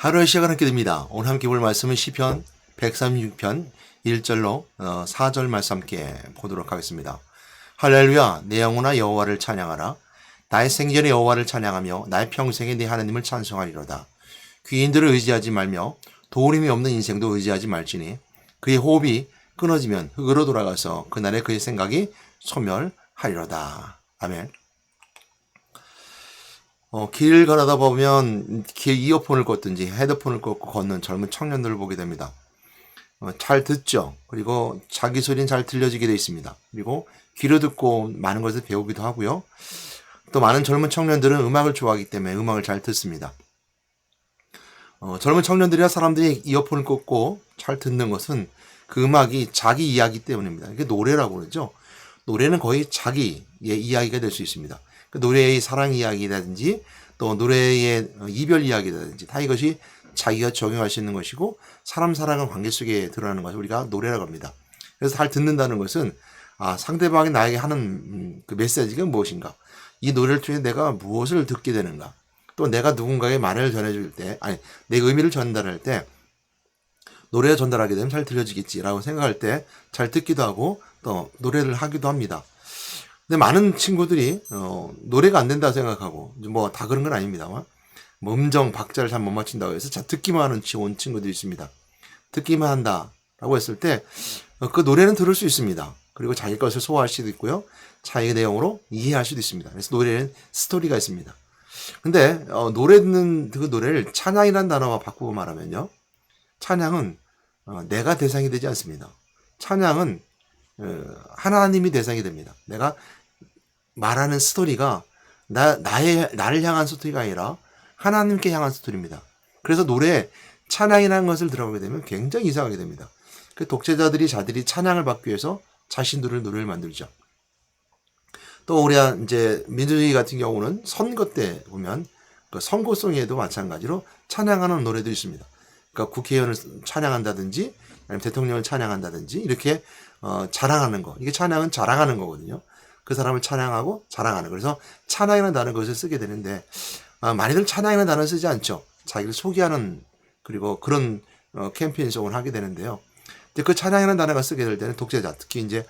하루의 시작을 함께 됩니다. 오늘 함께 볼 말씀은 시편 136편 1절로 4절 말씀 함께 보도록 하겠습니다. 할렐루야, 내 영혼아 여호와를 찬양하라. 나의 생전에 여호와를 찬양하며 나의 평생에 내 하나님을 찬송하리로다. 귀인들을 의지하지 말며 도움이 없는 인생도 의지하지 말지니 그의 호흡이 끊어지면 흙으로 돌아가서 그날에 그의 생각이 소멸하리로다. 아멘. 길 가다 보면 길 이어폰을 꽂든지 헤드폰을 꽂고 걷는 젊은 청년들을 보게 됩니다. 잘 듣죠. 그리고 자기 소리는 잘 들려지게 되어 있습니다. 그리고 귀로 듣고 많은 것을 배우기도 하고요. 또 많은 젊은 청년들은 음악을 좋아하기 때문에 음악을 잘 듣습니다. 젊은 청년들이나 사람들이 이어폰을 꽂고 잘 듣는 것은 그 음악이 자기 이야기 때문입니다. 이게 노래라고 그러죠. 노래는 거의 자기의 이야기가 될 수 있습니다. 그 노래의 사랑 이야기라든지 또 노래의 이별 이야기라든지 다 이것이 자기가 적용할 수 있는 것이고 사람 사랑은 관계 속에 드러나는 것을 우리가 노래라고 합니다. 그래서 잘 듣는다는 것은 상대방이 나에게 하는 그 메시지가 무엇인가, 이 노래를 통해 내가 무엇을 듣게 되는가, 또 내가 누군가에게 말을 전해줄 때, 내 의미를 전달할 때 노래를 전달하게 되면 잘 들려지겠지라고 생각할 때 잘 듣기도 하고 또 노래를 하기도 합니다. 근데 많은 친구들이 노래가 안 된다고 생각하고 뭐 다 그런 건 아닙니다만 음정 박자를 잘 못 맞춘다고 해서 듣기만 하는 좋은 친구들이 있습니다. 듣기만 한다라고 했을 때 그 노래는 들을 수 있습니다. 그리고 자기 것을 소화할 수도 있고요, 자기의 내용으로 이해할 수도 있습니다. 그래서 노래는 스토리가 있습니다. 근데 노래 듣는 그 노래를 찬양이라는 단어와 바꾸고 말하면요, 찬양은 내가 대상이 되지 않습니다. 찬양은 하나님이 대상이 됩니다. 내가 말하는 스토리가 나를 향한 스토리가 아니라 하나님께 향한 스토리입니다. 그래서 노래에 찬양이라는 것을 들어보게 되면 굉장히 이상하게 됩니다. 그 독재자들이 자들이 찬양을 받기 위해서 자신들의 노래를 만들죠. 또 우리 이제 민주주의 같은 경우는 선거 때 보면 그 선거송에도 마찬가지로 찬양하는 노래도 있습니다. 그러니까 국회의원을 찬양한다든지 아니면 대통령을 찬양한다든지 이렇게 자랑하는 거, 이게 찬양은 자랑하는 거거든요. 그 사람을 찬양하고 자랑하는 거. 그래서 찬양이라는 단어 것을 쓰게 되는데 많이들 찬양이라는 단어를 쓰지 않죠. 자기를 소개하는 그리고 그런 캠페인송을 하게 되는데요. 그 찬양이라는 단어가 쓰게 될 때는 독재자, 특히 이제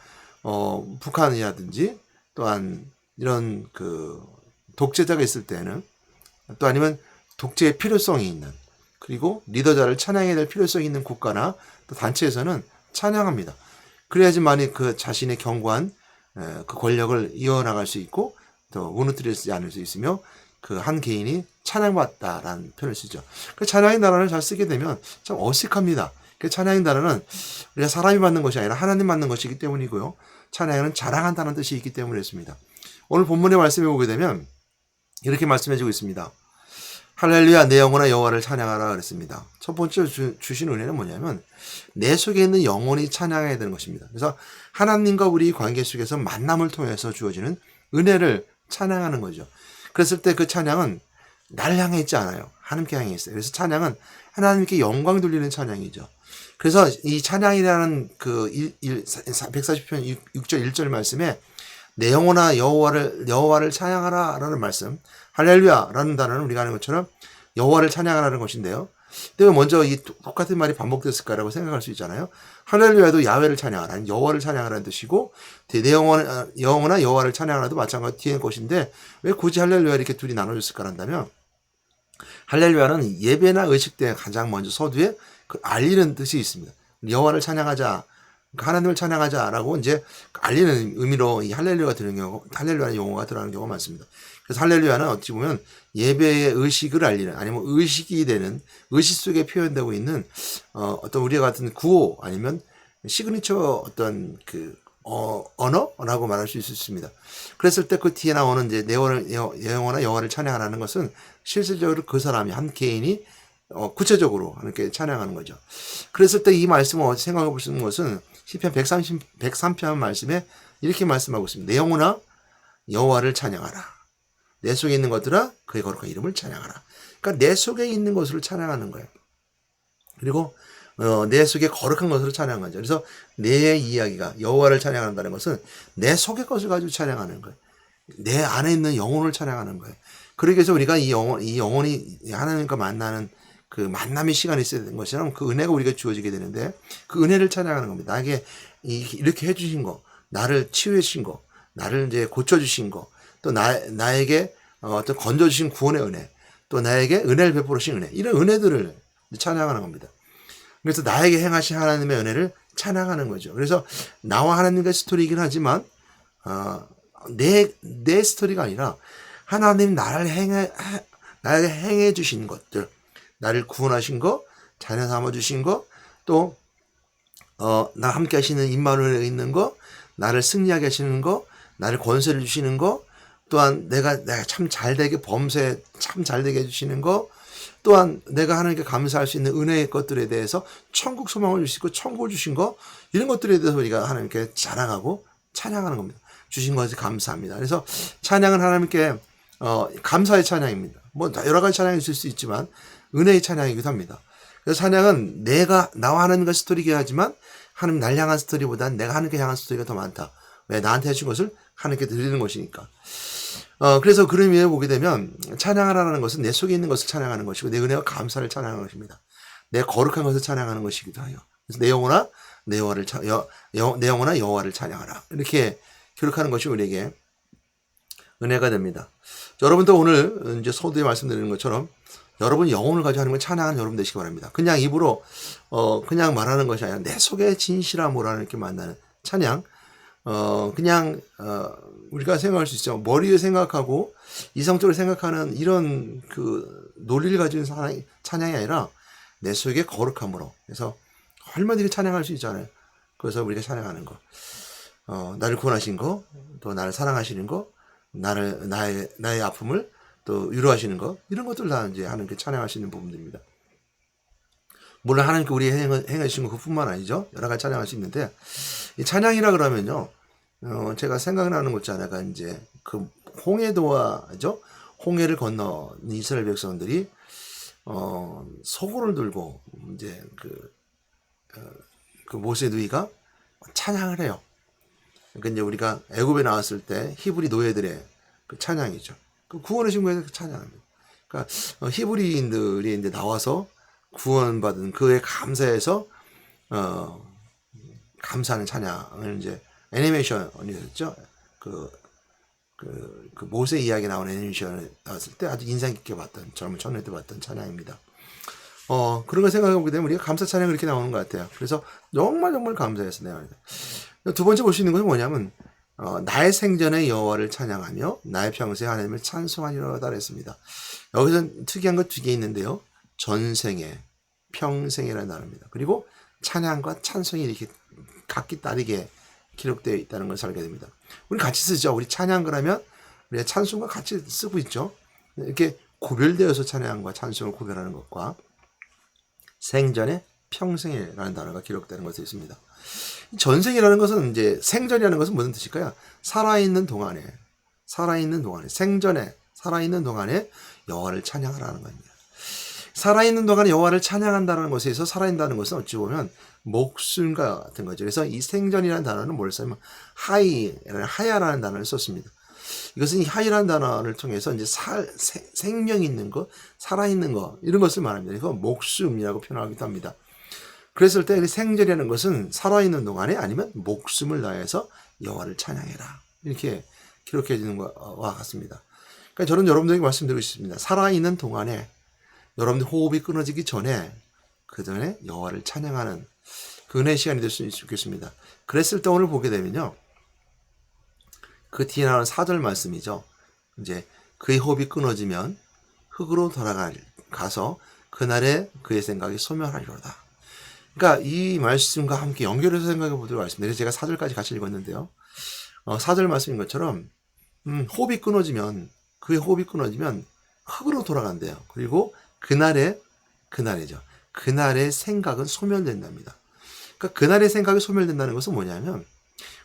북한이라든지 또한 이런 그 독재자가 있을 때는, 또 아니면 독재의 필요성이 있는, 그리고 리더자를 찬양해야 될 필요성이 있는 국가나 또 단체에서는 찬양합니다. 그래야지만이 그 자신의 견고한 그 권력을 이어나갈 수 있고 또 무너뜨리지 않을 수 있으며 그 한 개인이 찬양받다라는 표현을 쓰죠. 그 찬양의 단어를 잘 쓰게 되면 참 어색합니다. 그 찬양의 단어는 우리가 사람이 받는 것이 아니라 하나님 받는 것이기 때문이고요. 찬양에는 자랑한다는 뜻이 있기 때문에 그렇습니다. 오늘 본문의 말씀에 보게 되면 이렇게 말씀해주고 있습니다. 할렐루야, 내 영혼아 여호와를 찬양하라 그랬습니다. 첫 번째 주신 은혜는 뭐냐면 내 속에 있는 영혼이 찬양해야 되는 것입니다. 그래서 하나님과 우리 관계 속에서 만남을 통해서 주어지는 은혜를 찬양하는 거죠. 그랬을 때 그 찬양은 나를 향해 있지 않아요. 하나님께 향해 있어요. 그래서 찬양은 하나님께 영광 돌리는 찬양이죠. 그래서 이 찬양이라는 그 140편 6절 1절 말씀에 내 영혼아 여호와를 찬양하라 라는 말씀, 할렐루야 라는 단어는 우리가 아는 것처럼 여호와를 찬양하라는 것인데요. 근데 먼저 이 똑같은 말이 반복됐을까라고 생각할 수 있잖아요. 할렐루야도 야훼를 찬양하라, 여호와를 찬양하라는 뜻이고, 내 영혼아 여호와를 찬양하라도 마찬가지 뒤에 것인데 왜 굳이 할렐루야 이렇게 둘이 나눠졌을까 한다면, 할렐루야는 예배나 의식 때 가장 먼저 서두에 알리는 뜻이 있습니다. 여호와를 찬양하자, 하나님을 찬양하자라고 이제 알리는 의미로 이 할렐루야가 들어가는 경우, 할렐루야는 용어가 들어가는 경우가 많습니다. 그래서 할렐루야는 어찌 보면 예배의 의식을 알리는, 아니면 의식이 되는, 의식 속에 표현되고 있는 어떤 우리와 같은 구호 아니면 시그니처 어떤 그 언어라고 말할 수 있습니다. 그랬을 때 그 뒤에 나오는 이제 내 영혼아 여호와를 찬양하라는 것은 실질적으로 그 사람이 한 개인이 구체적으로 이렇게 찬양하는 거죠. 그랬을 때 이 말씀을 생각해 볼 수 있는 것은 시편 103편 말씀에 이렇게 말씀하고 있습니다. 내 영혼아 여호와를 찬양하라. 내 속에 있는 것들아 그의 거룩한 이름을 찬양하라. 그러니까 내 속에 있는 것을 찬양하는 거예요. 그리고 내 속에 거룩한 것으로 찬양하는 거죠. 그래서 내 이야기가 여호와를 찬양한다는 것은 내 속의 것을 가지고 찬양하는 거예요. 내 안에 있는 영혼을 찬양하는 거예요. 그러기 위해서 우리가 이 영혼이 하나님과 만나는 그 만남의 시간이 있어야 되는 것처럼 그 은혜가 우리가 주어지게 되는데 그 은혜를 찬양하는 겁니다. 나에게 이렇게 해주신 거, 나를 치유해 주신 거, 나를 이제 고쳐주신 거, 또 나에게 어떤 건져주신 구원의 은혜, 또 나에게 은혜를 베풀어 주신 은혜, 이런 은혜들을 찬양하는 겁니다. 그래서 나에게 행하신 하나님의 은혜를 찬양하는 거죠. 그래서 나와 하나님과의 스토리이긴 하지만 내 스토리가 아니라 하나님 나에게 행해 주신 것들, 나를 구원하신 거, 자녀 삼아 주신 거, 또 나 함께 하시는 임마누엘에 있는 거, 나를 승리하게 하시는 거, 나를 권세를 주시는 거, 또한 내가 참 잘되게 범사에 참 잘되게 해주시는 거, 또한 내가 하나님께 감사할 수 있는 은혜의 것들에 대해서 천국 소망을 주시고 천국을 주신 거, 이런 것들에 대해서 우리가 하나님께 자랑하고 찬양하는 겁니다. 주신 것에 감사합니다. 그래서 찬양은 하나님께 감사의 찬양입니다. 뭐 여러 가지 찬양이 있을 수 있지만 은혜의 찬양이기도 합니다. 그래서 찬양은 나와 하나님과 스토리이긴 하지만 하나님 날 향한 스토리보다는 내가 하나님께 향한 스토리가 더 많다. 왜? 나한테 해준 것을 하나님께 드리는 것이니까. 그래서 그런 의미에 보게 되면 찬양하라는 것은 내 속에 있는 것을 찬양하는 것이고 내 은혜와 감사를 찬양하는 것입니다. 내 거룩한 것을 찬양하는 것이기도 해요. 그래서 내 영혼아 여호와를 찬양하라. 이렇게 기록하는 것이 우리에게 은혜가 됩니다. 여러분도 오늘 이제 서두에 말씀드리는 것처럼 여러분 영혼을 가지고 하는 걸 찬양하는 여러분 되시기 바랍니다. 그냥 입으로 그냥 말하는 것이 아니라 내 속에 진실함으로 하는 이렇게 만나는 찬양. 그냥 우리가 생각할 수 있죠. 머리에 생각하고 이성적으로 생각하는 이런 그 논리를 가진 찬양이 아니라 내 속에 거룩함으로. 그래서 얼마든지 찬양할 수 있잖아요. 그래서 우리가 찬양하는 거. 나를 구원하신 거, 또 나를 사랑하시는 거, 나의 아픔을 또 위로하시는 것, 이런 것들 다 이제 하나님께 찬양하시는 부분들입니다. 물론 하나님께 우리 행해 주신 것 그뿐만 아니죠. 여러 가지 찬양할 수 있는데, 이 찬양이라 그러면요, 제가 생각나는 것 중에 하나가 이제 그 홍해도와죠, 홍해를 건너 이스라엘 백성들이 소고를 들고 이제 그 모세 누이가 찬양을 해요. 그러니까 이제 우리가 애굽에 나왔을 때 히브리 노예들의 그 찬양이죠. 그 구원의 신고에서 찬양합니다. 그러니까 히브리인들이 이제 나와서 구원받은 그에 감사해서 감사하는 찬양을 이제 애니메이션이었죠. 그 모세 이야기 나오는 애니메이션을 나왔을 때 아주 인상 깊게 봤던, 젊은 청년 때 봤던 찬양입니다. 그런 걸 생각해보게 되면 우리가 감사 찬양이 이렇게 나오는 것 같아요. 그래서 정말 감사해서 내용입니다. 두 번째 볼 수 있는 것은 뭐냐면 나의 생전에 여호와를 찬양하며 나의 평생에 하나님을 찬송하리로다 그랬습니다. 여기서 특이한 것 두 개 있는데요. 전생에, 평생이라는 단어입니다. 그리고 찬양과 찬송이 이렇게 각기 다르게 기록되어 있다는 것을 알게 됩니다. 우리 같이 쓰죠. 우리 찬양 그러면 우리가 찬송과 같이 쓰고 있죠. 이렇게 구별되어서 찬양과 찬송을 구별하는 것과 생전에 평생이라는 단어가 기록되는 것이 있습니다. 전생이라는 것은 이제 생전이라는 것은 무슨 뜻일까요? 살아있는 동안에 생전에 살아있는 동안에 여호와를 찬양하라는 겁니다. 살아있는 동안에 여호와를 찬양한다는 것에서 살아있다는 것은 어찌 보면 목숨과 같은 거죠. 그래서 이 생전이라는 단어는 뭘 쓰면 하야라는 단어를 썼습니다. 이것은 이 하이라는 단어를 통해서 이제 생명 있는 것, 살아있는 것, 이런 것을 말합니다. 그래서 목숨이라고 표현하기도 합니다. 그랬을 때 생전이라는 것은 살아있는 동안에 아니면 목숨을 다해서 여호와를 찬양해라. 이렇게 기록해 주는 것과 같습니다. 그러니까 저는 여러분들에게 말씀드리고 싶습니다. 살아있는 동안에 여러분들 호흡이 끊어지기 전에 그 전에 여호와를 찬양하는 그 은혜의 시간이 됐으면 좋겠습니다. 그랬을 때 오늘 보게 되면요. 그 뒤에 나오는 4절 말씀이죠. 이제 그의 호흡이 끊어지면 흙으로 돌아가서 그날에 그의 생각이 소멸하리로다. 그러니까 이 말씀과 함께 연결해서 생각해 보도록 하겠습니다. 제가 4절까지 같이 읽었는데요. 4절 말씀인 것처럼 호흡이 끊어지면 그의 호흡이 끊어지면 흙으로 돌아간대요. 그리고 그날의 생각은 소멸된답니다. 그러니까 그날의 생각이 소멸된다는 것은 뭐냐면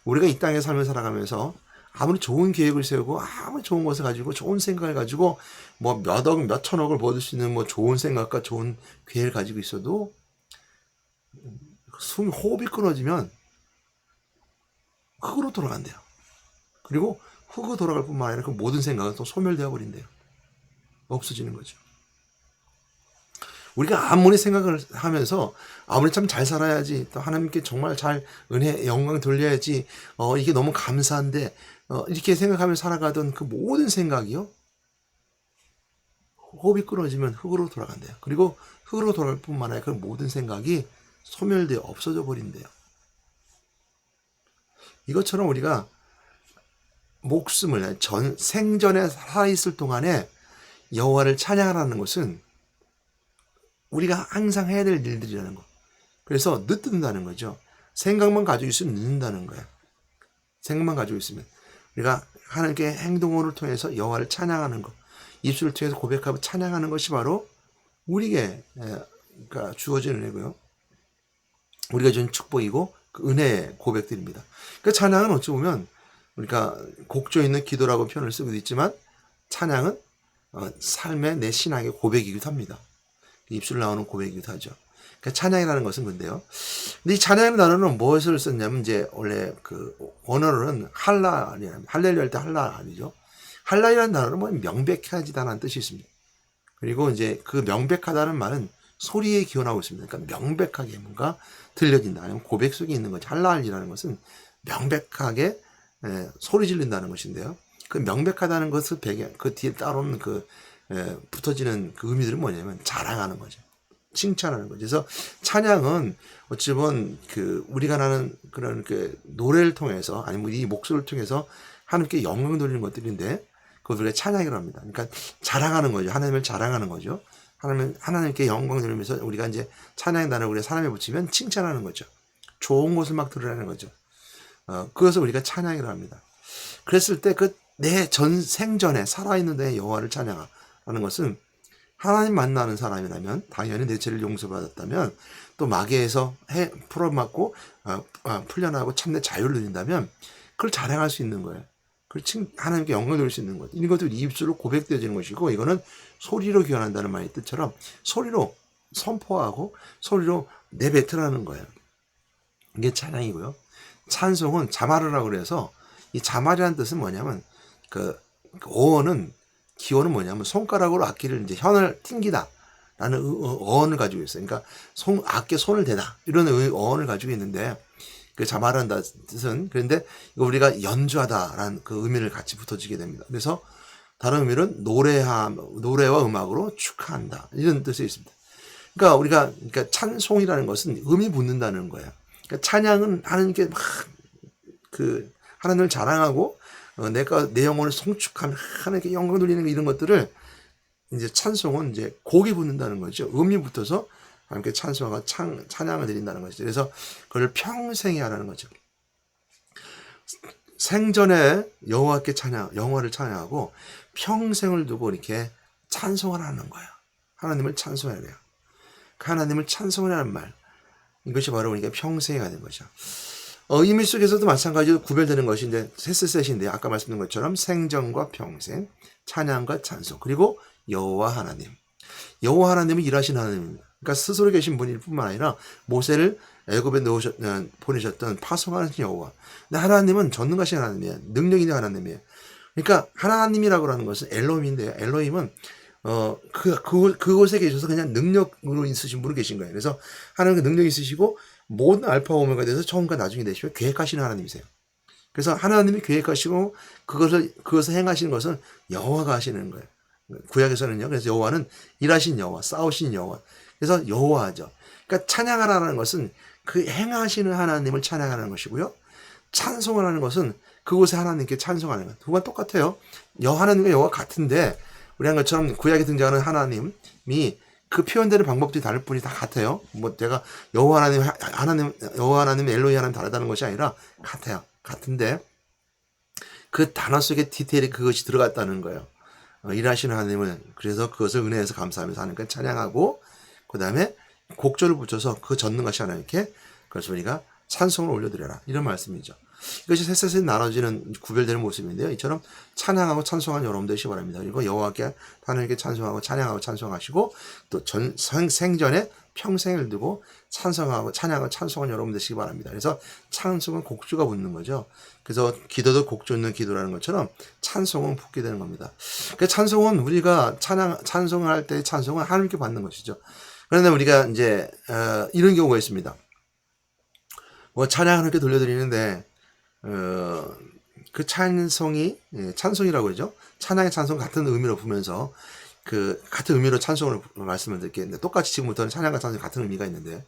우리가 이 땅에 삶을 살아가면서 아무리 좋은 계획을 세우고 아무리 좋은 것을 가지고 좋은 생각을 가지고 뭐 몇 억, 몇 천억을 벌을 수 있는 뭐 좋은 생각과 좋은 계획을 가지고 있어도 호흡이 끊어지면 흙으로 돌아간대요. 그리고 흙으로 돌아갈 뿐만 아니라 그 모든 생각은 또 소멸되어 버린대요. 없어지는 거죠. 우리가 아무리 생각을 하면서 아무리 참 잘 살아야지, 또 하나님께 정말 잘 은혜 영광 돌려야지, 이게 너무 감사한데, 이렇게 생각하며 살아가던 그 모든 생각이요, 호흡이 끊어지면 흙으로 돌아간대요. 그리고 흙으로 돌아갈 뿐만 아니라 그 모든 생각이 소멸되어 없어져 버린대요. 이것처럼 우리가 목숨을 생전에 살아있을 동안에 여호와를 찬양하라는 것은 우리가 항상 해야 될 일들이라는 거. 그래서 늦는다는 거죠. 생각만 가지고 있으면 늦는다는 거예요. 생각만 가지고 있으면 우리가 하나님께 행동을 통해서 여호와를 찬양하는 것, 입술을 통해서 고백하고 찬양하는 것이 바로 우리에게 주어진 은혜고요. 우리가 준 축복이고 그 은혜의 고백들입니다. 그 찬양은 어찌 보면 우리가 곡조 있는 기도라고 표현을 쓰고도 있지만, 찬양은 삶의 내 신앙의 고백이기도 합니다. 입술로 나오는 고백이기도 하죠. 그러니까 찬양이라는 것은 근데요. 근데 이 찬양이라는 단어는 무엇을 썼냐면, 이제 원래 그 원어로는 할렐루야 할 때 할라 아니죠. 할라이라는 단어는 뭐 명백하지다는 뜻이 있습니다. 그리고 이제 그 명백하다는 말은 소리에 기원하고 있습니다. 그러니까 명백하게 뭔가 들려진다, 아니면 고백 속에 있는 거지. 할랄이라는 것은 명백하게 소리 지른다는 것인데요. 그 명백하다는 것을 배경, 그 뒤에 따르는 붙어지는 그 의미들은 뭐냐면 자랑하는 거죠. 칭찬하는 거죠. 그래서 찬양은 어찌 보면 우리가 나는 그런 노래를 통해서, 아니면 이 목소리를 통해서 하나님께 영광 돌리는 것들인데, 그걸 우리가 찬양이라고 합니다. 그러니까 자랑하는 거죠. 하나님을 자랑하는 거죠. 하나님께 영광 돌리면서 우리가 이제 찬양의 단어를 우리가 사람에 붙이면 칭찬하는 거죠. 좋은 것을 막 드러내는 거죠. 그것을 우리가 찬양이라고 합니다. 그랬을 때 내 생전에 살아있는 내 여호와를 찬양하는 것은, 하나님 만나는 사람이라면, 당연히 내 죄를 용서받았다면, 또 마귀에서 풀어맞고 풀려나고 참내 자유를 누린다면 그걸 자랑할 수 있는 거예요. 하나님께 영광을 돌릴 수 있는 것. 이런 것도 입술로 고백되어지는 것이고, 이거는 소리로 기원한다는 말의 뜻처럼 소리로 선포하고 소리로 내뱉으라는 거예요. 이게 찬양이고요. 찬송은 자마르라고 그래서, 이 자마르라는 뜻은 뭐냐면, 어원은, 기원은 뭐냐면 손가락으로 악기를 이제 현을 튕기다 라는 어원을 가지고 있어요. 그러니까 악기에 손을 대다, 이런 어원을 가지고 있는데, 그 자마르라는 뜻은, 그런데 이거 우리가 연주하다라는 그 의미를 같이 붙어지게 됩니다. 그래서 다른 의미는 노래와 음악으로 축하한다, 이런 뜻이 있습니다. 그러니까 찬송이라는 것은 음이 붙는다는 거예요. 그러니까 찬양은 하나님께 하나님을 자랑하고, 내가 내 영혼을 송축하며 하나님께 영광 돌리는 이런 것들을, 이제 찬송은 이제 곡이 붙는다는 거죠. 음이 붙어서 하나님께 찬송하고 찬양을 드린다는 것이죠. 그래서 그걸 평생에 하라는 거죠. 생전에 여호와를 찬양하고 평생을 두고 이렇게 찬송을 하는 거예요. 하나님을 찬송해야 돼요. 하나님을 찬송하는 말, 이것이 바로 우리가 평생에 가는 거죠. 의미 속에서도 마찬가지로 구별되는 것이 이제 셋셋인데, 아까 말씀드린 것처럼 생전과 평생, 찬양과 찬송, 그리고 여호와 하나님. 여호와 하나님은 일하신 하나님입니다. 그러니까 스스로 계신 분일 뿐만 아니라 모세를 애굽에 보내셨던 파송하는 여호와. 근데 하나님은 전능하신 하나님이에요. 능력 있는 하나님이에요. 그러니까 하나님이라고 하는 것은 엘로힘인데요. 엘로힘은 그곳에 계셔서 그냥 능력으로 있으신 분이 계신 거예요. 그래서 하나님은 능력이 있으시고, 모든 알파 오메가 돼서 처음과 나중에 되시고 계획하시는 하나님이세요. 그래서 하나님이 계획하시고 그것을 행하시는 것은 여호와가 하시는 거예요. 구약에서는요. 그래서 여호와는 일하신 여호와, 싸우신 여호와. 그래서 여호와죠. 그러니까 찬양하라는 것은 그 행하시는 하나님을 찬양하는 것이고요. 찬송하라는 것은 그곳에 하나님께 찬송하는 것. 두 번 똑같아요. 하나님과 여호와 같은데, 우리 한 것처럼 구약에 등장하는 하나님이 그 표현되는 방법들이 다를 뿐이 다 같아요. 제가 여호와 하나님 엘로히 하나님 다르다는 것이 아니라 같아요. 같은데 그 단어 속에 디테일이 그것이 들어갔다는 거예요. 일하시는 하나님을, 그래서 그것을 은혜에서 감사하면서 하나님께 찬양하고, 그 다음에 곡절을 붙여서 그 전능하신 하나님께 그래서 우리가 찬송을 올려드려라, 이런 말씀이죠. 이것이 셋셋이 나눠지는 구별되는 모습인데요. 이처럼 찬양하고 찬송하는 여러분 되시기 바랍니다. 그리고 여호와께 하나님께 찬송하고 찬양하고 찬송하시고, 또 생전에 평생을 두고 찬송하고 찬양하고 찬송하는 여러분 되시기 바랍니다. 그래서 찬송은 곡주가 붙는 거죠. 그래서 기도도 곡주 있는 기도라는 것처럼 찬송은 붙게 되는 겁니다. 그 찬송은 우리가 찬송을 할 때 찬송은 하나님께 받는 것이죠. 그런데 우리가 이제 이런 경우가 있습니다. 뭐 찬양을 이렇게 돌려드리는데 그 찬송이 찬송이라고 그러죠. 찬양의 찬송 같은 의미로 보면서 그 같은 의미로 찬송을 말씀을 드릴게요. 똑같이 지금부터는 찬양과 찬송이 같은 의미가 있는데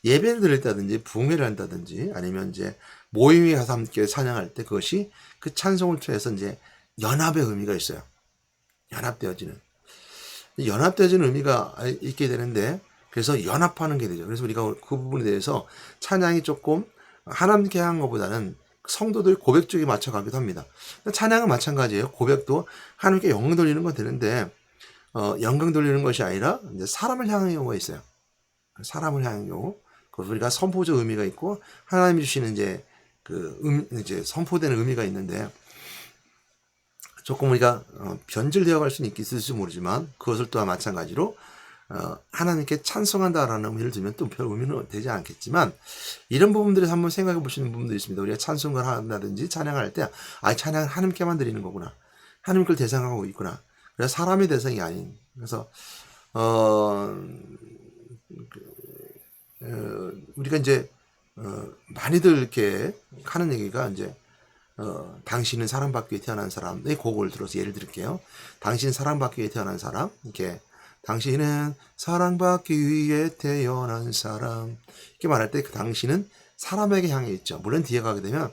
예배를 드린다든지 부흥회를 한다든지 아니면 이제 모임에 가서 함께 찬양할 때 그것이 그 찬송을 통해서 이제 연합의 의미가 있어요. 연합되어지는 의미가 있게 되는데 그래서 연합하는 게 되죠. 그래서 우리가 그 부분에 대해서 찬양이 조금 하나님께 향한 것보다는 성도들 고백 쪽에 맞춰가기도 합니다. 찬양은 마찬가지예요. 고백도 하나님께 영광 돌리는 건 되는데 영광 돌리는 것이 아니라 이제 사람을 향한 경우가 있어요. 사람을 향한 경우, 그 우리가 선포적 의미가 있고 하나님이 주시는 이제 이제 선포되는 의미가 있는데 조금 우리가 변질되어 갈 수는 있을지 모르지만 그것을 또한 마찬가지로 하나님께 찬송한다라는 의미를 두면 또 별 의미는 되지 않겠지만 이런 부분들에서 한번 생각해 보시는 부분들이 있습니다. 우리가 찬송을 한다든지 찬양할 때 찬양은 하나님께만 드리는 거구나. 하나님 걸 대상하고 있구나. 그래서 사람의 대상이 아닌. 그래서 우리가 이제 많이들 이렇게 하는 얘기가 이제 당신은 사랑받기 위해 태어난 사람의 곡을 들어서 예를 들을게요. 당신은 사랑받기 위해 태어난 사람, 이렇게 당신은 사랑받기 위해 태어난 사람 이렇게 말할 때 그 당신은 사람에게 향해 있죠. 물론 뒤에 가게 되면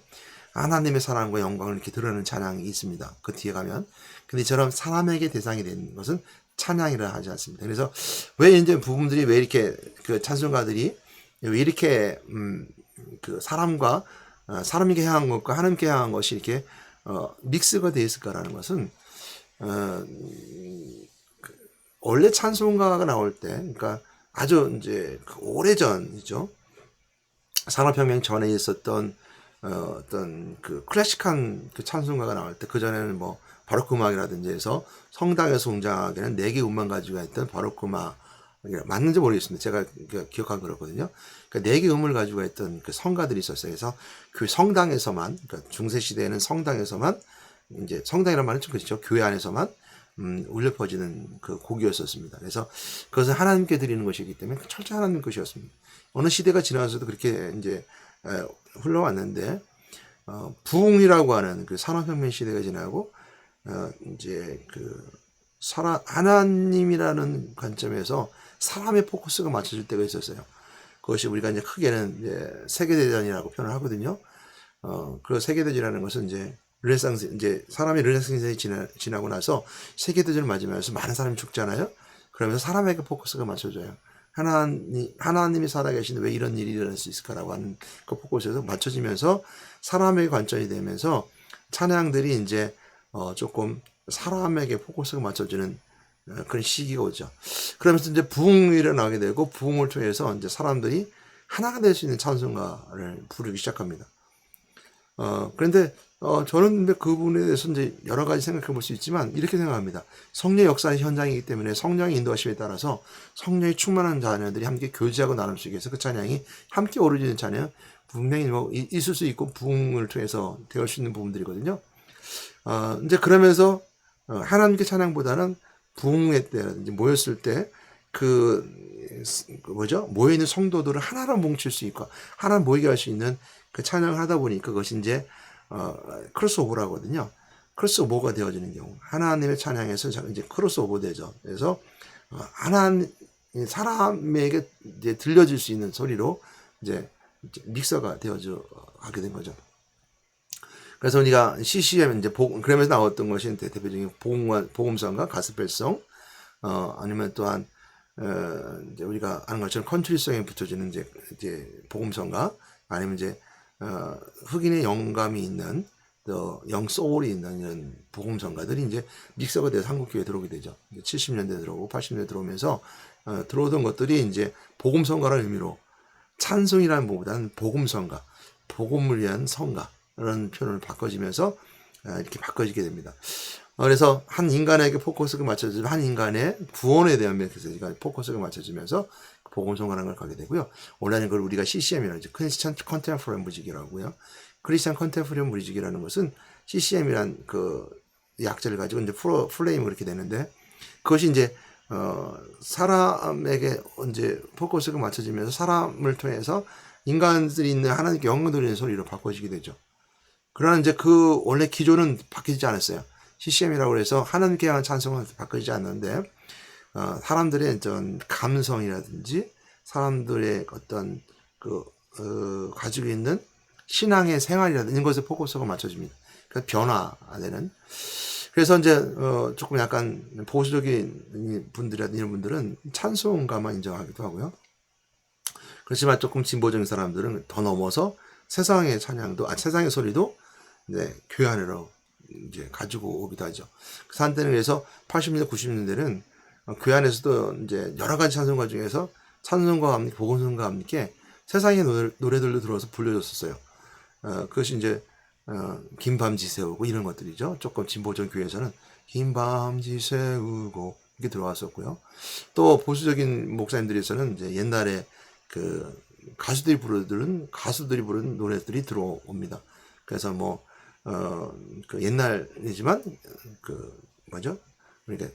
하나님의 사랑과 영광을 이렇게 드러내는 찬양이 있습니다. 그 뒤에 가면 근데 이처럼 사람에게 대상이 되는 것은 찬양이라 하지 않습니다. 그래서 왜 이제 부분들이 왜 이렇게 그 찬송가들이 왜 이렇게 그 사람과 사람에게 향한 것과 하나님께 향한 것이 이렇게 믹스가 되어 있을까라는 것은 원래 찬송가가 나올 때, 그러니까 아주 이제 오래전이죠. 산업혁명 전에 있었던 어떤 그 클래식한 그 찬송가가 나올 때, 그 전에는 뭐 바로크 음악이라든지 해서 성당에서 웅장하게는 4개 음만 가지고 있던 바로크 음악 맞는지 모르겠습니다. 제가 기억하기 그렇거든요. 그러니까 4개 음을 가지고 있던 그 성가들이 있었어요. 그래서 그 성당에서만, 그러니까 중세 시대에는 성당에서만 이제 성당이란 말은 좀 그렇죠. 교회 안에서만 울려 퍼지는 그 곡이었었습니다. 그래서 그것은 하나님께 드리는 것이기 때문에 철저히 하나님 것이었습니다. 어느 시대가 지나서도 그렇게 이제 흘러왔는데 부흥이라고 하는 그 산업혁명 시대가 지나고 이제 그 하나님이라는 관점에서 사람의 포커스가 맞춰질 때가 있었어요. 그것이 우리가 이제 크게는 이제 세계대전이라고 표현을 하거든요. 그 세계대전이라는 것은 이제 르네상스, 이제 사람이 르네상스에 지나고 나서 세계대전을 맞으면서 많은 사람이 죽잖아요. 그러면서 사람에게 포커스가 맞춰져요. 하나님이 살아계신데 왜 이런 일이 일어날 수 있을까라고 하는 그 포커스에서 맞춰지면서 사람에게 관점이 되면서 찬양들이 이제 조금 사람에게 포커스가 맞춰지는 그런 시기가 오죠. 그러면서 이제 부흥이 일어나게 되고 부흥을 통해서 이제 사람들이 하나가 될 수 있는 찬송가를 부르기 시작합니다. 그런데 저는 근데 그 부분에 대해서 이제 여러 가지 생각해 볼 수 있지만 이렇게 생각합니다. 성령 역사의 현장이기 때문에 성령의 인도하심에 따라서 성령이 충만한 자녀들이 함께 교제하고 나눌 수 있게 해서 그 찬양이 함께 어우러지는 찬양 분명히 뭐 있을 수 있고 부흥을 통해서 되올 수 있는 부분들이거든요. 이제 그러면서 하나님께 찬양보다는 부흥회 때라든지 모였을 때 모여 있는 성도들을 하나로 뭉칠 수 있고 하나 모이게 할 수 있는 그 찬양을 하다 보니까 그것이 이제 크로스오버라고 하거든요. 크로스오버가 되어지는 경우 하나님의 찬양에서 이제 크로스오버 되죠. 그래서 하나님 사람에게 이제 들려질 수 있는 소리로 이제 믹서가 되어져 하게 된 거죠. 그래서 우리가 CCM 이제 그러면서 나왔던 것이 대표적인 복음성과 가스펠성, 아니면 또한 이제 우리가 아는 것처럼 컨트리성에 붙여지는 이제 복음성과 아니면 이제 흑인의 영감이 있는 또 영소울이 있는 이런 복음성가들이 이제 믹서가 돼서 한국교회에 들어오게 되죠. 70년대 들어오고 80년대 들어오면서 들어오던 것들이 이제 복음성가라는 의미로 찬송이라는 것보다는 복음성가, 복음을 위한 성가 라는 표현을 바꿔지면서 이렇게 바꿔지게 됩니다. 그래서 한 인간에게 포커스가 맞춰지면 한 인간의 구원에 대한 메시지가 포커스가 맞춰지면서 복음성가라는 걸 가게 되고요. 원래는 그걸 우리가 CCM이라고 하죠. 크리스찬 컨템포러리 뮤직이라고 하고요. 크리스찬 컨템포러리 뮤직이라는 것은 CCM이란 그 약자를 가지고 이제 플레임을 그렇게 되는데 그것이 이제 사람에게 이제 포커스가 맞춰지면서 사람을 통해서 인간들이 있는 하나님께 영광 돌리는 소리로 바꿔지게 되죠. 그러나 이제 그 원래 기조는 바뀌지 않았어요. CCM이라고 해서 하나님께 향한 찬송은 바뀌지 않는데 사람들의 어떤 감성이라든지 사람들의 어떤 가지고 있는 신앙의 생활이라든지 이런 것에 포커스가 맞춰집니다. 그러니까 변화되는. 그래서 이제 조금 약간 보수적인 분들이라든지 이런 분들은 찬송가만 인정하기도 하고요. 그렇지만 조금 진보적인 사람들은 더 넘어서 세상의 찬양도, 세상의 소리도 이제 교회 안으로 이제 가지고 오기도 하죠. 그 한때는 그래서 80년대, 90년대는 교회 안에서도 이제 여러 가지 찬송가 중에서 찬송가와 함께 복음성가와 함께 세상의 노래들도 들어서 불려줬었어요. 그것이 이제 긴 밤 지새우고 이런 것들이죠. 조금 진보적인 교회에서는 긴 밤 지새우고 이렇게 들어왔었고요. 또 보수적인 목사님들에서는 이제 옛날에 그 가수들이 부르는 노래들이 들어옵니다. 그래서 뭐 그 옛날이지만 그 뭐죠? 그러니까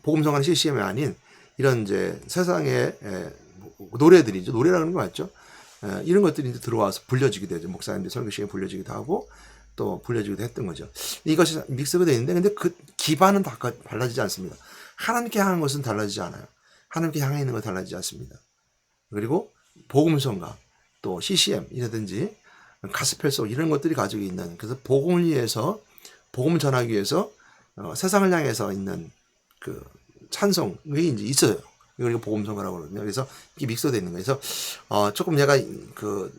복음성가는 CCM이 아닌 이런 이제 세상의 노래들이죠. 노래라는 거 맞죠? 이런 것들이 이제 들어와서 불려지게 되죠. 목사님들 설교 시간에 불려지기도 하고 또 불려지기도 했던 거죠. 이것이 믹스가 되어 있는데 근데 그 기반은 다 달라지지 않습니다. 하나님께 향한 것은 달라지지 않아요. 하나님께 향해 있는 건 달라지지 않습니다. 그리고 복음성가 또 CCM이라든지 가스펠송 이런 것들이 가지고 있는 그래서 복음을 위해서 복음을 전하기 위해서 세상을 향해서 있는 그 찬송이 이제 있어요. 이걸 복음성가라고 그러거든요. 그래서 이게 믹스되어 있는 거예요. 그래서 조금 내가 그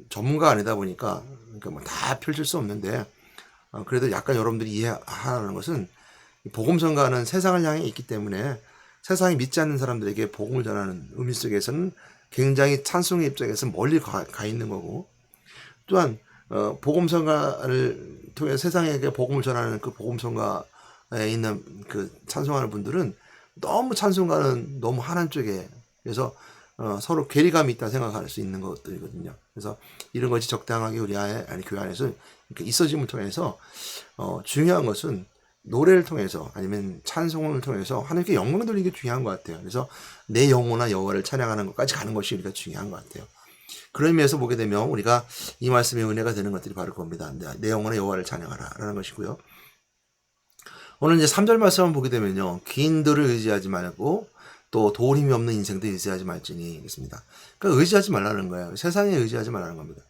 전문가가 아니다 보니까 그러니까 뭐 다 펼칠 수 없는데 그래도 약간 여러분들이 이해하라는 것은 복음성가는 세상을 향해 있기 때문에 세상이 믿지 않는 사람들에게 복음을 전하는 의미 속에서는 굉장히 찬송의 입장에서 멀리 가 있는 거고 또한 복음성가를 통해 세상에게 복음을 전하는 그 복음성가에 있는 그 찬송하는 분들은 너무 찬송가는 너무 하나님 쪽에 그래서 서로 괴리감이 있다 생각할 수 있는 것들이거든요. 그래서 이런 것이 적당하게 우리 교회 안에서 이렇게 있어짐을 통해서 중요한 것은 노래를 통해서 아니면 찬송을 통해서 하나님께 영광을 돌리는 게 중요한 것 같아요. 그래서 내 영혼아 여호와를 찬양하는 것까지 가는 것이 우리가 중요한 것 같아요. 그런 의미에서 보게 되면 우리가 이 말씀의 은혜가 되는 것들이 바로 그겁니다. 내 영혼아 여호와를 찬양하라 라는 것이고요. 오늘 이제 3절 말씀을 보게 되면요. 귀인들을 의지하지 말고 또 도울 힘이 없는 인생도 의지하지 말지니 있습니다. 그러니까 의지하지 말라는 거예요. 세상에 의지하지 말라는 겁니다.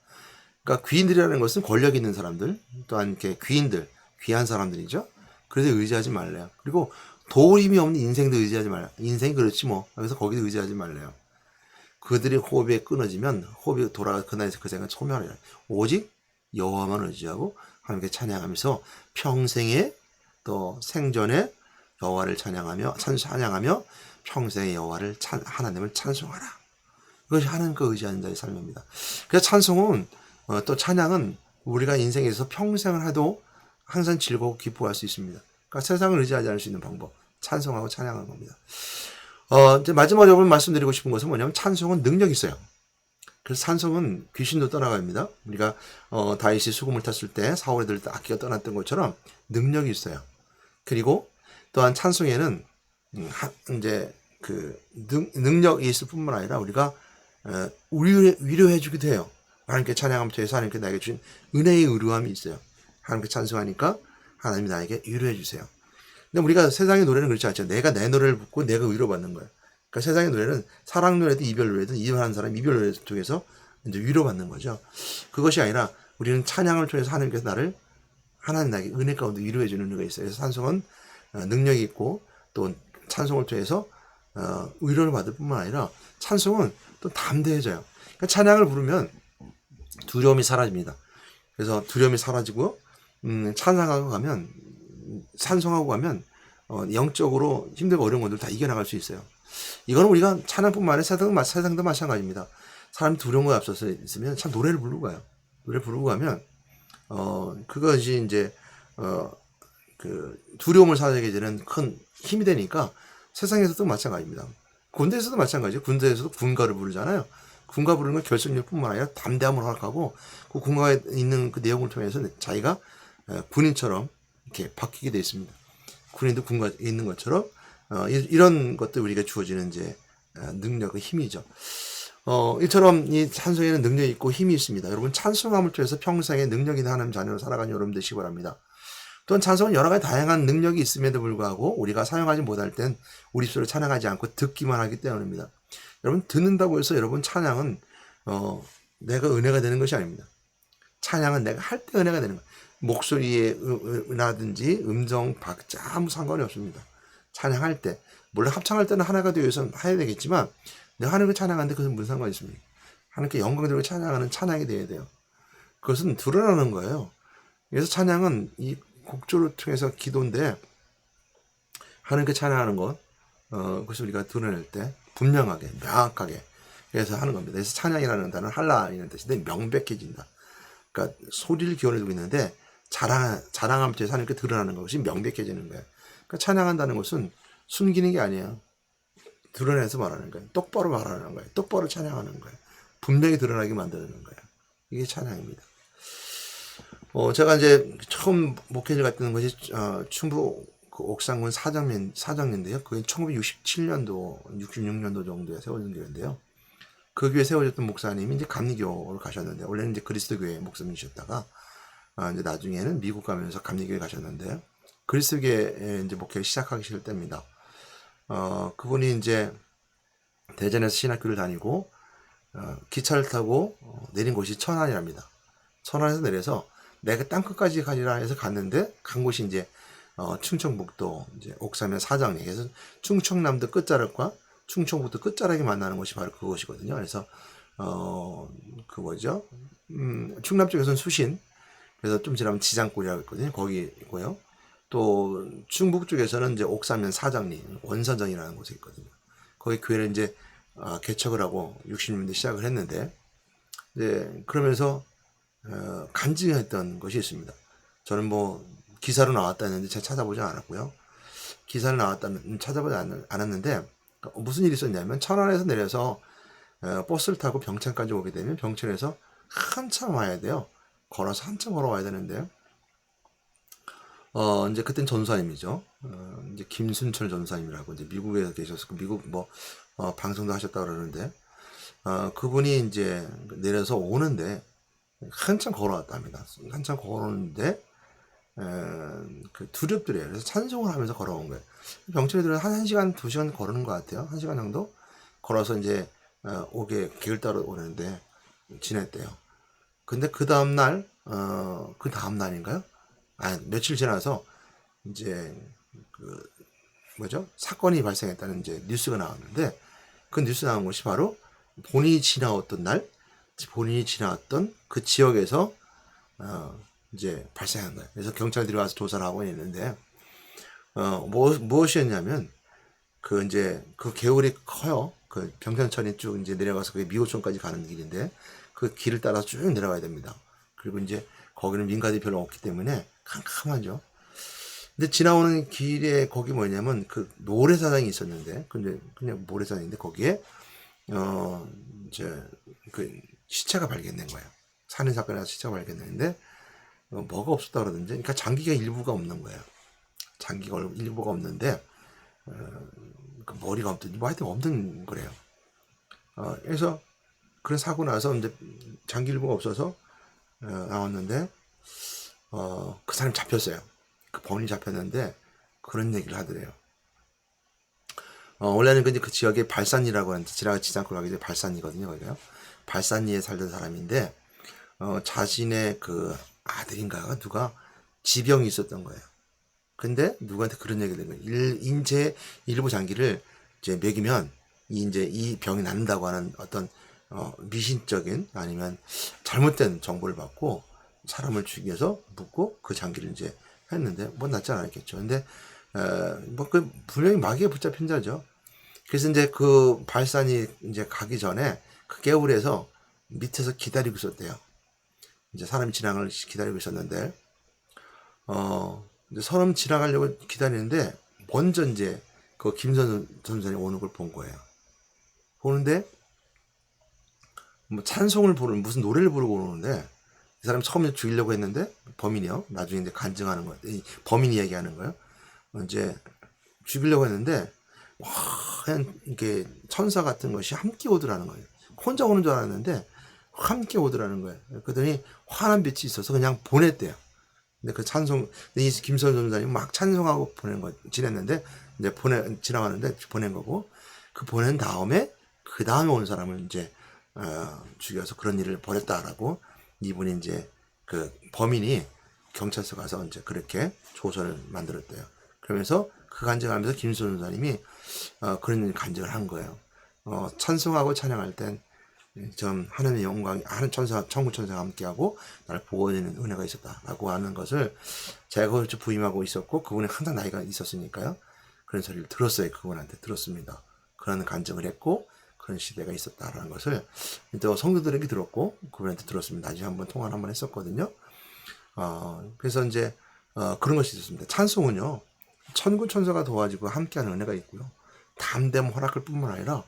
그러니까 귀인들이라는 것은 권력 있는 사람들, 또한 이렇게 귀인들, 귀한 사람들이죠. 그래서 의지하지 말래요. 그리고 도울 힘이 없는 인생도 의지하지 말라. 인생이 그렇지 뭐. 그래서 거기도 의지하지 말래요. 그들의 호흡이 끊어지면 호흡이 돌아가 그날에서 그 생각 소멸해요. 오직 여호와만 의지하고 하나님께 찬양하면서 평생에 또 생전에 여호와를 찬양하며 평생의 여호와를 하나님을 찬송하라. 이것이 하나님께 의지하는 자의 삶입니다. 그래서 찬송은 또 찬양은 우리가 인생에서 평생을 해도 항상 즐거워 기뻐할 수 있습니다. 그러니까 세상을 의지하지 않을 수 있는 방법 찬송하고 찬양하는 겁니다. 이제 마지막으로 말씀드리고 싶은 것은 뭐냐면 찬송은 능력이 있어요. 그래서 찬송은 귀신도 떠나갑니다. 우리가 다윗이 수금을 탔을 때 사울이 들을 때 악기가 떠났던 것처럼 능력이 있어요. 그리고 또한 찬송에는 이제 그 능력이 있을 뿐만 아니라 우리가 위로해 주기도 해요. 하나님께 찬양하면서 해서 하나님께 나에게 주신 은혜의 의로함이 있어요. 하나님께 찬송하니까 하나님이 나에게 위로해 주세요. 근데 우리가 세상의 노래는 그렇지 않죠. 내가 내 노래를 듣고 내가 위로받는 거예요. 그러니까 세상의 노래는 사랑 노래든 이별 노래든 이별하는 사람 이별 노래 통해서 이제 위로받는 거죠. 그것이 아니라 우리는 찬양을 통해서 하나님께서 하나님 나에게 은혜 가운데 위로해 주는 은혜가 있어요. 그래서 찬송은 능력이 있고 또 찬송을 통해서 위로를 받을 뿐만 아니라 찬송은 또 담대해져요. 그러니까 찬양을 부르면 두려움이 사라집니다. 그래서 두려움이 사라지고 찬송하고 가면 영적으로 힘들고 어려운 것들 다 이겨나갈 수 있어요. 이거는 우리가 찬양뿐만 아니라 세상도 마찬가지입니다. 사람이 두려운 거에 앞서서 있으면 참 노래를 부르고 가요. 노래 부르고 가면 그것이 이제 그 두려움을 사라지게 되는 큰 힘이 되니까 세상에서도 마찬가지입니다. 군대에서도 마찬가지죠. 군대에서도 군가를 부르잖아요. 군가 부르는 건 결속력뿐만 아니라 담대함을 허락하고 그 군가에 있는 그 내용을 통해서 자기가 군인처럼 이렇게 바뀌게 되어 있습니다. 군인도 군가 있는 것처럼 이런 것들 우리가 주어지는 이제 능력의 힘이죠. 이처럼 이 찬송에는 능력이 있고 힘이 있습니다. 여러분 찬송함을 통해서 평생에 능력 있는 하나님 자녀로 살아가는 여러분 되시기 바랍니다. 또한 찬송은 여러 가지 다양한 능력이 있음에도 불구하고 우리가 사용하지 못할 땐 우리 입술로 찬양하지 않고 듣기만 하기 때문입니다. 여러분 듣는다고 해서 여러분 찬양은 내가 은혜가 되는 것이 아닙니다. 찬양은 내가 할 때 은혜가 되는 거예요. 목소리의 은하든지 음정 박자 아무 상관이 없습니다. 찬양할 때 물론 합창할 때는 하나가 되어서 해야 되겠지만 내가 하나님을 찬양하는데 그것은 무슨 상관이 있습니까? 하나님께 영광 들고 찬양하는 찬양이 되어야 돼요. 그것은 드러나는 거예요. 그래서 찬양은 이 곡조를 통해서 기도인데 하나님께 찬양하는 것 그것을 우리가 드러낼 때 분명하게 명확하게 그래서 하는 겁니다. 그래서 찬양이라는 단어는 할라이라는 뜻인데 명백해진다. 그러니까 소리를 기원해두고 있는데 자랑함을 통해서 하나님께 드러나는 것이 명백해지는 거예요. 그러니까 찬양한다는 것은 숨기는 게 아니에요. 드러내서 말하는 거예요. 똑바로 말하는 거예요. 똑바로 찬양하는 거예요. 분명히 드러나게 만드는 거예요. 이게 찬양입니다. 제가 이제 처음 목회를 갔던 것이 충북 그 옥상군 사정리인데요. 그게 1967년도, 66년도 정도에 세워진 교회인데요. 그 교회에 세워졌던 목사님이 이제 감리교를 가셨는데 원래는 이제 그리스도교회 목사님이셨다가 이제 나중에는 미국 가면서 감리교회 가셨는데요. 그리스도교회 이제 목회를 시작하실 때입니다. 그분이 이제 대전에서 신학교를 다니고 기차를 타고 내린 곳이 천안이랍니다. 천안에서 내려서 내가 땅끝까지 가리라 해서 갔는데 간 곳이 이제 충청북도 이제 옥사면 사장리 그래서 충청남도 끝자락과 충청북도 끝자락이 만나는 곳이 바로 그곳이거든요. 그래서 그 뭐죠? 충남 쪽에서는 수신 그래서 좀 지나면 지장골이라고 있거든요. 거기고요. 또 충북 쪽에서는 이제 옥사면 사장리 원사정이라는 곳에 있거든요. 거기 교회를 이제 개척을 하고 60년대 시작을 했는데 이제 그러면서 간증했던 것이 있습니다. 저는 뭐 기사로 나왔다 했는데 제가 찾아보지 않았고요. 기사를 나왔다는 찾아보지 않았는데 무슨 일이 있었냐면 천안에서 내려서 버스를 타고 병천까지 오게 되면 병천에서 한참 와야 돼요. 걸어서 한참 걸어와야 되는데 이제 그땐 전사님이죠. 이제 김순철 전사님이라고 이제 미국에 계셨고 미국 뭐 방송도 하셨다고 그러는데 그분이 이제 내려서 오는데 한참 걸어왔다 합니다. 한참 걸어오는데 그 두렵더래요. 그래서 찬송을 하면서 걸어온 거예요. 병천에 들어서 한 1시간, 2시간 걸으는 것 같아요. 1시간 정도 걸어서 이제 오게 길 따라 오는데 지냈대요. 근데 그 다음날 그 다음날인가요? 며칠 지나서 이제 그 뭐죠? 사건이 발생했다는 이제 뉴스가 나왔는데 그 뉴스 나온 것이 바로 본인이 지나왔던 날 본인이 지나왔던 그 지역에서 이제 발생한 거예요. 그래서 경찰들이 와서 조사를 하고 있는데 무엇이었냐면 그 이제 그 개울이 커요. 그 병천천이 쭉 이제 내려가서 그게 미호촌까지 가는 길인데 그 길을 따라서 쭉 내려가야 됩니다. 그리고 이제 거기는 민가들이 별로 없기 때문에 캄캄하죠. 근데 지나오는 길에 거기 뭐냐면 그 모래사장이 있었는데 근데 그냥 모래사장인데 거기에 이제 그 시체가 발견된 거예요. 살인 사건에서 시체가 발견됐는데 뭐가 없었다 그러던데, 그러니까 장기가 일부가 없는 거예요. 장기가 일부가 없는데 그 머리가 없든 뭐 하여튼 없는 거래요. 그래서 그런 사고 나서 이제 장기 일부가 없어서 나왔는데 그 사람 잡혔어요. 그 범인이 잡혔는데 그런 얘기를 하더래요. 원래는 그 지역에 발산리라고 하는 지장골 가기 전에 발산리거든요. 거기요. 발산리에 살던 사람인데 자신의 그 아들인가가 누가 지병이 있었던 거예요. 근데 누구한테 그런 얘기를 한 거예요. 인체 일부 장기를 이제 먹이면 이제 이 병이 낫는다고 하는 어떤 미신적인 아니면 잘못된 정보를 받고 사람을 죽여서 묻고 그 장기를 이제 했는데 뭐 낫지 않았겠죠. 근데 뭐 그 분명히 마귀에 붙잡힌 자죠. 그래서 이제 그 발산이 이제 가기 전에 그 개울에서 밑에서 기다리고 있었대요. 이제 사람이 지나가는 기다리고 있었는데 이제 사람 지나가려고 기다리는데 먼저 이제 그 김선 전선이 오는 걸 본 거예요. 보는데 뭐 찬송을 부르는 무슨 노래를 부르고 오는데 이 사람 처음에 죽이려고 했는데 범인이요. 나중에 이제 간증하는 거예요. 범인이 얘기하는 거예요. 이제 죽이려고 했는데 그냥 이게 천사 같은 것이 함께 오더라는 거예요. 혼자 오는 줄 알았는데 함께 오더라는 거예요. 그러더니 환한 빛이 있어서 그냥 보냈대요. 근데 그 찬송, 이 김선 전사님 막 찬송하고 지냈는데, 이제 지나가는데 보낸 거고, 그 보낸 다음에, 그 다음에 온 사람을 이제, 죽여서 그런 일을 벌였다라고, 이분이 이제, 그 범인이 경찰서 가서 이제 그렇게 조서를 만들었대요. 그러면서 그 간증을 하면서 김선 전사님이, 그런 간증을 한 거예요. 찬송하고 찬양할 땐, 좀 하나님의 영광이 하는 천사, 천국 천사가 함께하고 나를 보호해주는 은혜가 있었다라고 하는 것을 제가 그걸 부임하고 있었고, 그분이 항상 나이가 있었으니까요. 그런 소리를 들었어요. 그분한테 들었습니다. 그런 간증을 했고 그런 시대가 있었다라는 것을 또 성도들에게 들었고 그분한테 들었습니다. 나중에 한번 통화를 한번 했었거든요. 그래서 이제 그런 것이 있었습니다. 찬송은요, 천군 천사가 도와주고 함께하는 은혜가 있고요. 담대함 허락할 뿐만 아니라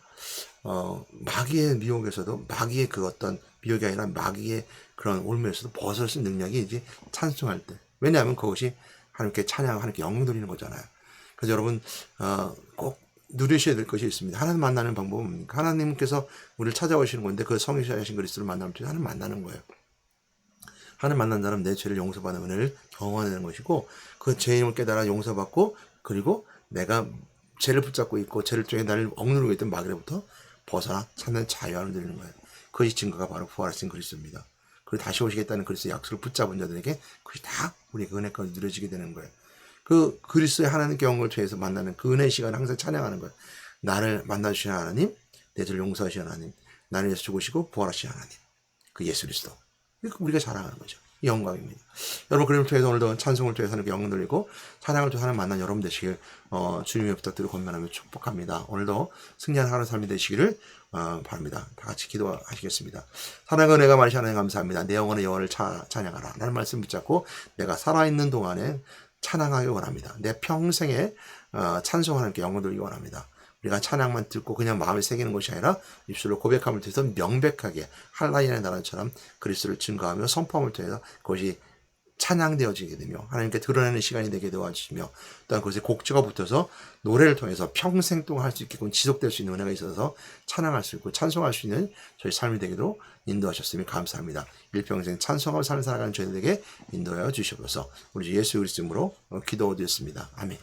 마귀의 미혹에서도, 마귀의 그 어떤 미혹이 아니라 마귀의 그런 올무에서도 벗어날 수 있는 능력이 이제 찬송할 때. 왜냐하면 그것이 하나님께 찬양, 하나님께 영광 돌리는 거잖아요. 그래서 여러분 꼭 누리셔야 될 것이 있습니다. 하나님 만나는 방법은 뭡니까? 하나님께서 우리를 찾아오시는 건데 그 성육신하신 그리스도를 만나면 하나님 만나는 거예요. 하나님 만난 사람 내 죄를 용서받는 은혜를 경험하는 것이고, 그 죄임을 깨달아 용서받고, 그리고 내가 죄를 붙잡고 있고 죄를 통해 나를 억누르고 있던 마귀로부터 벗어나 찾는 자유함을 누리는 거예요. 그것이 증거가 바로 부활하신 그리스도입니다. 그리고 다시 오시겠다는 그리스도의 약속을 붙잡은 자들에게 그것이 다 우리의 은혜가 누려지게 되는 거예요. 그 그리스도의 하나님께 영광을 통해서 만나는 그 은혜의 시간을 항상 찬양하는 거예요. 나를 만나주시는 하나님, 내 죄를 용서하시는 하나님, 나를 위해서 죽으시고 부활하시는 하나님, 그 예수 그리스도. 우리가 자랑하는 거죠. 이 영광입니다. 여러분, 그림을 통해서 오늘도 찬송을 통해서 하나님께 영광 돌리고 찬양을 통해서 하나님 만난 여러분 되시길 주님의 부탁드리고 권면하며 축복합니다. 오늘도 승리하는 하루 삶이 되시기를 바랍니다. 다 같이 기도하시겠습니다. 사랑과 은혜가 많으신 하나님 감사합니다. 내 영혼의 여호와를 찬양하라 라는 말씀 붙잡고 내가 살아있는 동안에 찬양하기 원합니다. 내 평생에 찬송하는 게 영광 돌리기 원합니다. 우리가 찬양만 듣고 그냥 마음에 새기는 것이 아니라 입술로 고백함을 통해서 명백하게 할라인의 나라처럼 그리스도를 증거하며 선포함을 통해서 그것이 찬양되어지게 되며 하나님께 드러내는 시간이 되게 도와주시며, 또한 그것에 곡조가 붙어서 노래를 통해서 평생 동안 할 수 있게끔 지속될 수 있는 은혜가 있어서 찬양할 수 있고 찬송할 수 있는 저희 삶이 되기도 인도하셨으니 감사합니다. 일평생 찬송하고 삶을 살아가는 저희들에게 인도하여 주시옵소서. 우리 예수 그리스도 이름으로 기도드렸습니다. 아멘.